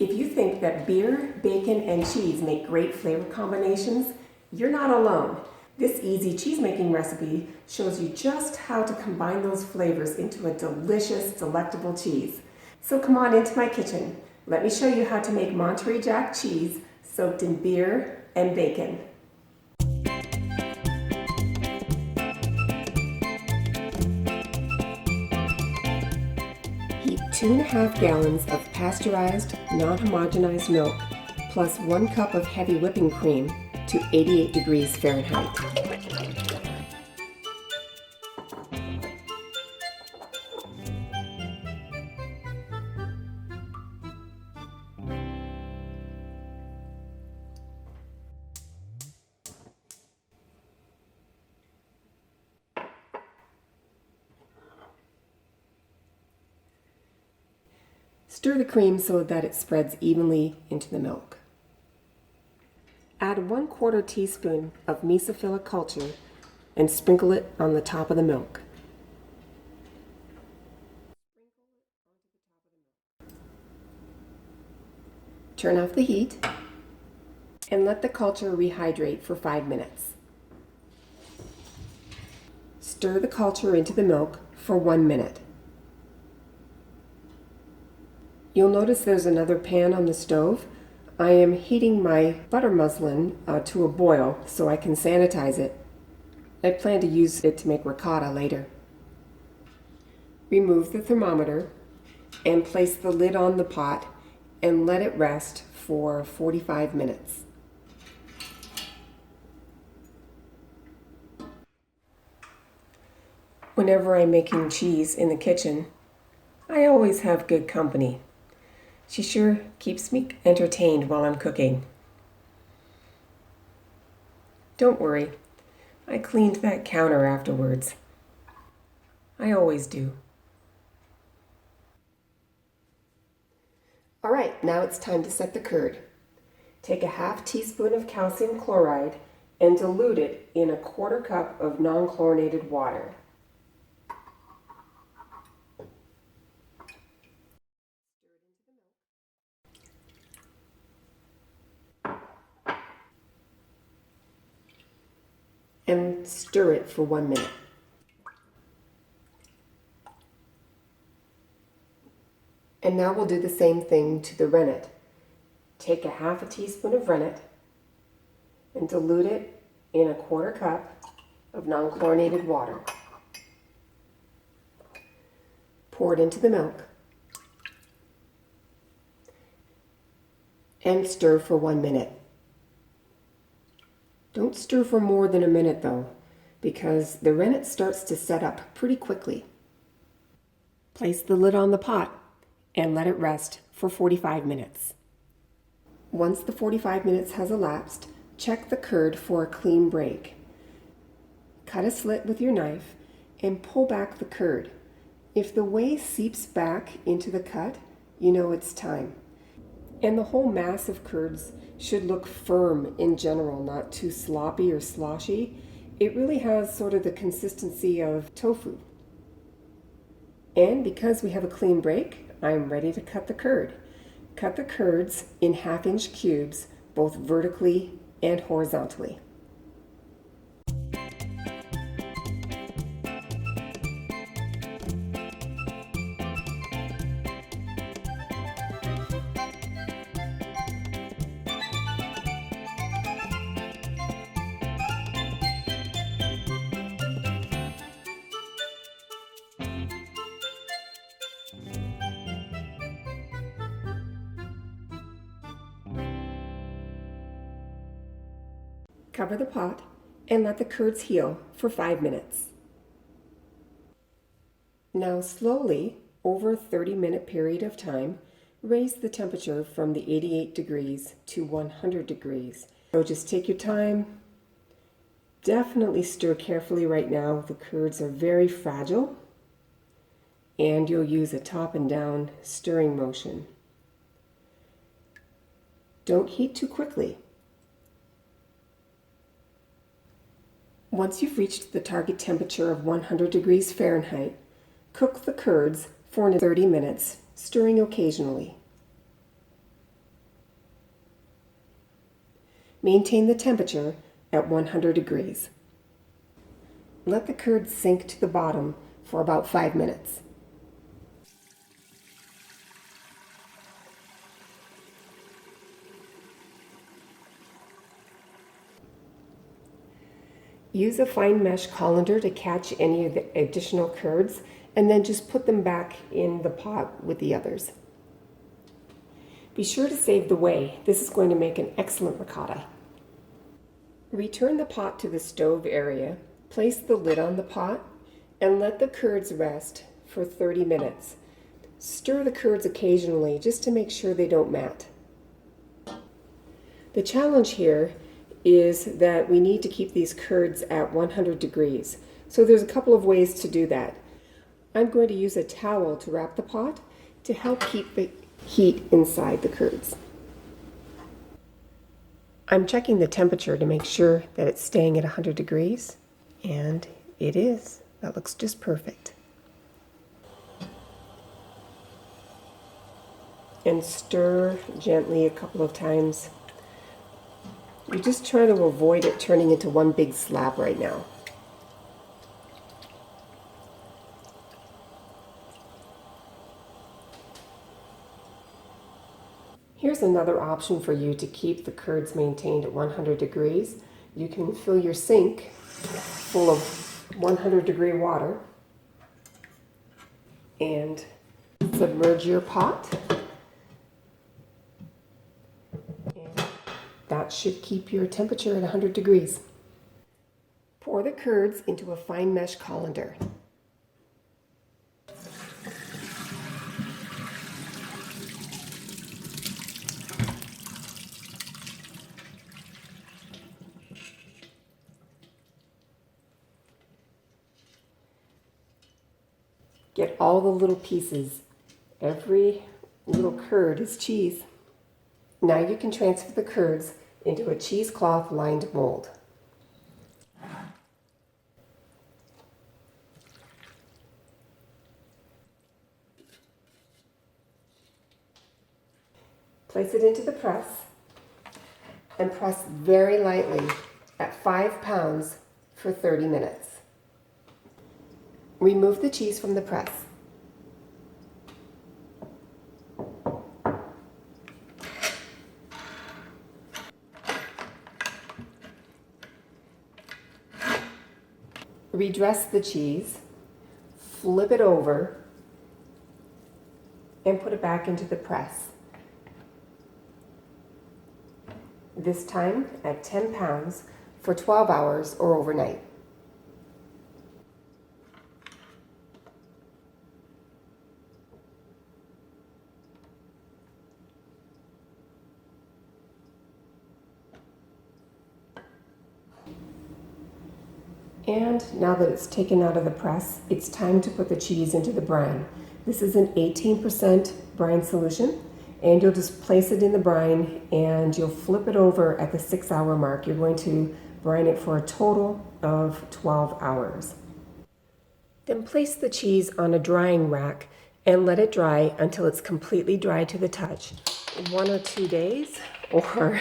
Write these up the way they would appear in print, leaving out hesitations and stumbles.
If you think that beer, bacon, and cheese make great flavor combinations, you're not alone. This easy cheese-making recipe shows you just how to combine those flavors into a delicious, delectable cheese. So come on into my kitchen. Let me show you how to make Monterey Jack cheese soaked in beer and bacon. Heat 2.5 gallons of pasteurized, non-homogenized milk plus 1 cup of heavy whipping cream to 88 degrees Fahrenheit. Stir the cream so that it spreads evenly into the milk. Add 1/4 teaspoon of mesophilic culture and sprinkle it on the top of the milk. Turn off the heat and let the culture rehydrate for 5 minutes. Stir the culture into the milk for 1 minute. You'll notice there's another pan on the stove. I am heating my butter muslin to a boil so I can sanitize it. I plan to use it to make ricotta later. Remove the thermometer and place the lid on the pot and let it rest for 45 minutes. Whenever I'm making cheese in the kitchen, I always have good company. She sure keeps me entertained while I'm cooking. Don't worry, I cleaned that counter afterwards. I always do. All right, now it's time to set the curd. Take a 1/2 teaspoon of calcium chloride and dilute it in a 1/4 cup of non-chlorinated water. And stir it for 1 minute. And now we'll do the same thing to the rennet. Take a 1/2 teaspoon of rennet and dilute it in a 1/4 cup of non-chlorinated water. Pour it into the milk and stir for 1 minute. Don't stir for more than a minute though, because the rennet starts to set up pretty quickly. Place the lid on the pot and let it rest for 45 minutes. Once the 45 minutes has elapsed, check the curd for a clean break. Cut a slit with your knife and pull back the curd. If the whey seeps back into the cut, you know it's time. And the whole mass of curds should look firm in general, not too sloppy or sloshy. It really has sort of the consistency of tofu. And because we have a clean break, I'm ready to cut the curd. Cut the curds in 1/2-inch cubes, both vertically and horizontally. Cover the pot and let the curds heal for 5 minutes. Now slowly, over a 30-minute period of time, raise the temperature from the 88 degrees to 100 degrees. So just take your time. Definitely stir carefully right now. The curds are very fragile and you'll use a top and down stirring motion. Don't heat too quickly. Once you've reached the target temperature of 100 degrees Fahrenheit, cook the curds for 30 minutes, stirring occasionally. Maintain the temperature at 100 degrees. Let the curds sink to the bottom for about 5 minutes. Use a fine mesh colander to catch any of the additional curds, and then just put them back in the pot with the others. Be sure to save the whey. This is going to make an excellent ricotta. Return the pot to the stove area, place the lid on the pot, and let the curds rest for 30 minutes. Stir the curds occasionally just to make sure they don't mat. The challenge here is that we need to keep these curds at 100 degrees. So there's a couple of ways to do that. I'm going to use a towel to wrap the pot to help keep the heat inside the curds. I'm checking the temperature to make sure that it's staying at 100 degrees, and it is. That looks just perfect. And stir gently a couple of times. You're just trying to avoid it turning into one big slab right now. Here's another option for you to keep the curds maintained at 100 degrees. You can fill your sink full of 100-degree water and submerge your pot. That should keep your temperature at 100 degrees. Pour the curds into a fine mesh colander. Get all the little pieces. Every little curd is cheese. Now you can transfer the curds into a cheesecloth lined mold. Place it into the press and press very lightly at 5 pounds for 30 minutes. Remove the cheese from the press. Redress the cheese, flip it over, and put it back into the press. This time at 10 pounds for 12 hours or overnight. And now that it's taken out of the press, it's time to put the cheese into the brine. This is an 18% brine solution, and you'll just place it in the brine and you'll flip it over at the 6-hour mark. You're going to brine it for a total of 12 hours. Then place the cheese on a drying rack and let it dry until it's completely dry to the touch. 1 or 2 days, or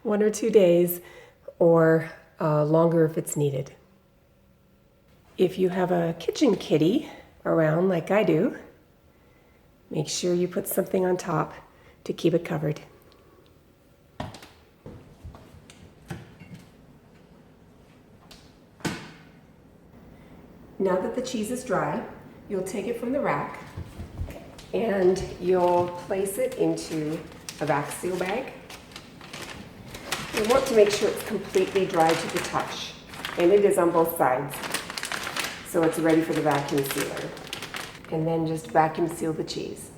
1 or 2 days, or longer if it's needed. If you have a kitchen kitty around like I do, make sure you put something on top to keep it covered. Now that the cheese is dry, you'll take it from the rack and you'll place it into a vac seal bag. You want to make sure it's completely dry to the touch, and it is on both sides, so it's ready for the vacuum sealer. And then just vacuum seal the cheese.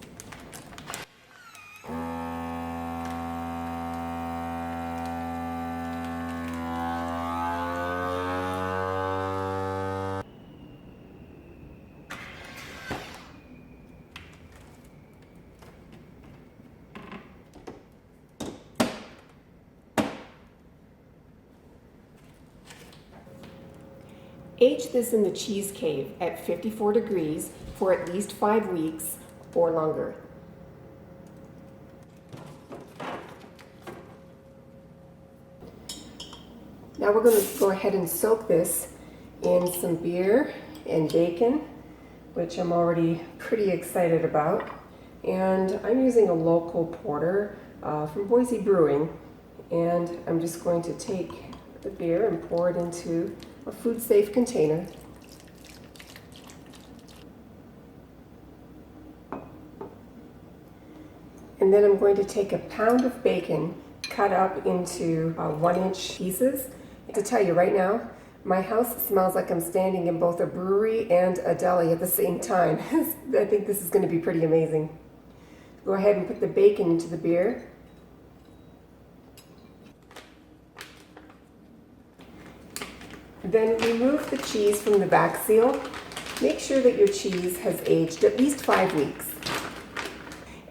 Age this in the cheese cave at 54 degrees for at least 5 weeks or longer. Now we're going to go ahead and soak this in some beer and bacon, which I'm already pretty excited about. And I'm using a local porter from Boise Brewing. And I'm just going to take the beer and pour it into a food-safe container. And then I'm going to take a pound of bacon cut up into 1-inch pieces. To tell you right now, my house smells like I'm standing in both a brewery and a deli at the same time. I think this is going to be pretty amazing. Go ahead and put the bacon into the beer. Then remove the cheese from the back seal. Make sure that your cheese has aged at least 5 weeks.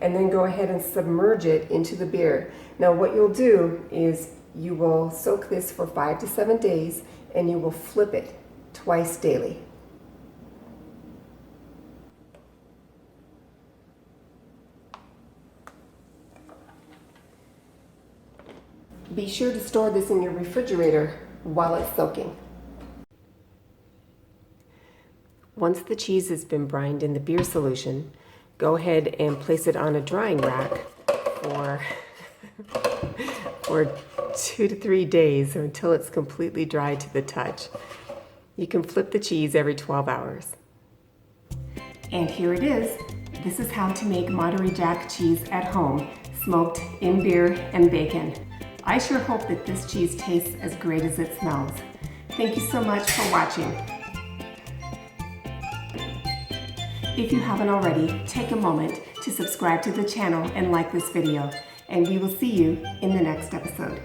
And then go ahead and submerge it into the beer. Now what you'll do is you will soak this for 5 to 7 days and you will flip it twice daily. Be sure to store this in your refrigerator while it's soaking. Once the cheese has been brined in the beer solution, go ahead and place it on a drying rack for 2 to 3 days or until it's completely dry to the touch. You can flip the cheese every 12 hours. And here it is. This is how to make Monterey Jack cheese at home, smoked in beer and bacon. I sure hope that this cheese tastes as great as it smells. Thank you so much for watching. If you haven't already, take a moment to subscribe to the channel and like this video, and we will see you in the next episode.